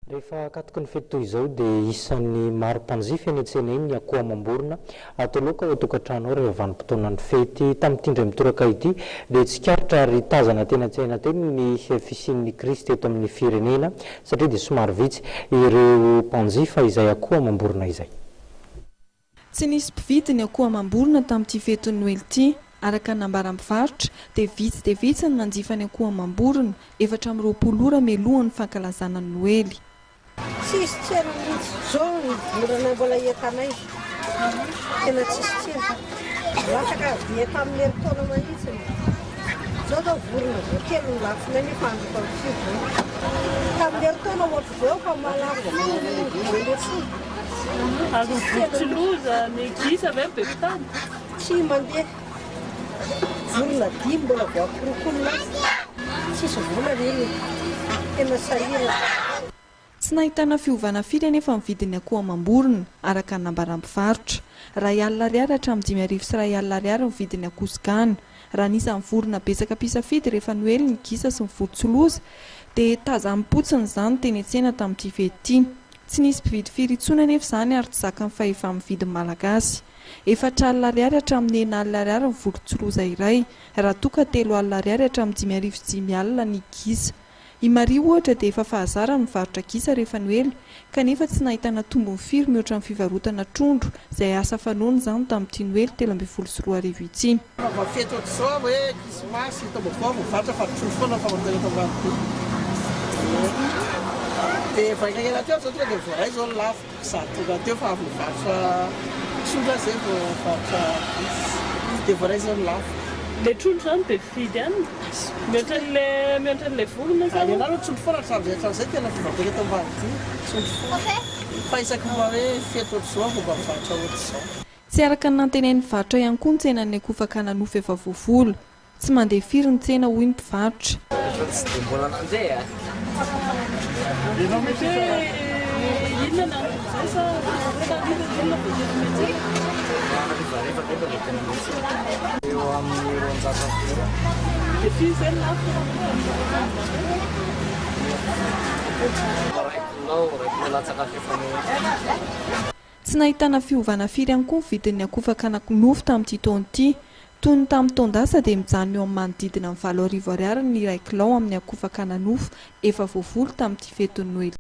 Rehefa ankatoky ny fety toy izao dia isan'ny maro mpanjifa eny an-tsena eny ny akoho ama borona atao laoka ao an-tokantrano ao rehefa vanim-potoanan'ny fety tamin'ity indray mitoraka ity dia tsikarotra ary tazana teny an-tsena teny ny fisian'ny Kristy eto amin'ny firenena satria dia somary vitsy ireo mpanjifa izay akoho ama borona izay. Tsy nisy mpividy ny akoho ama borona tamin'ity fetin'ny Noely ity. Araka nambara mivarotra dia vitsy ny nanjifa ny akoho ama borona 420 ora melohany fankalazana ny Noely. Tsisy tsena mihitsy zao ny vorana mbola entanay tena tsisy tsena lasaka dia tamin'ny herintaona mahitsy zao zao vorona zao telo ny lafina nefa andro tamin'ny herintaona ohatry zao fa malavo Azony votsoloza ny gisa avy be mpitany tsy mandeha vorona dimy mbola voakorokolona tsisy vola reny tena sahira. Tsy nahitana fiovana firy anefa ny vidin'ny akoho ama borona araka ny nambara mpivarotra. R2,000 hatramin'ny 5,000 sy R2,000 ny vidin'ny akoho sigana. Raha nisy vorona betsaka mpisafidy rehefa Noely ny gisa sy ny votsoloza dia tazam-potsiny izany teny an-tsena tamin'ity fety. Tsy nisy mpividy firy intsony anefa izany ary tsy zaka ny fahefa mividy malagasy. R4,000 hatramin'ny R9,000 ny votsoloza iray, raha toa ka R3,000 hatramin'ny 5,000 sy 5,000 ny gisa. I Maria ohatra dia efa fahazara mivarotra gisa rehefa Noely kanefa tsy nahitana tombony firy mihoatra ny fivarotana trondro izay asa fanoana izany tamin'ity Noely 13 sy 14 ity. Fety ohatr'izao hoe krismasy tamin'izao mivarotra fa trondro foana fa mandeha eto ambanivohitra. Dia vaingana teo zao tonga dia voaray zao ny lafo sady tonga teo fa avy mivarotra trondro izay vao mivarotra dia voaray zao ny lafo. le trondro zany be fidy ihany mihoatra an'ilay vorona zany. Ianareo trondro foana hatramin'izay tena fivarotana eto ambanivohitra trondro foana fa isaky mba hoe fety ohatr'izao vao mba mivarotra ohatr'izao. Tsy araka ny nantenain'ny mpivarotra ihany koa ny tsenan'ny akoho fakanan'ofo efa voavolo. Tsy mandeha firy ny tsena hoy ny mpivarotra. Tsy dia mbola nandeha. Inona na an'izay sa olona be Eo amin'ny 200 euro. dia firy izay ny lafo. Raiky latsaka fefany. Tsy nahitana fiovana firy ihany koa ny vidin'ny akoho fakanan'ofo tamin'ity taona ity. Toy ny tamin'ny taon-dasa dia mijanona eo amin'ny manodidina ny R20,000 ny iray kilao amin'ny akoho fakanan'ofo efa voavolo tamin'ity fetin'ny Noely.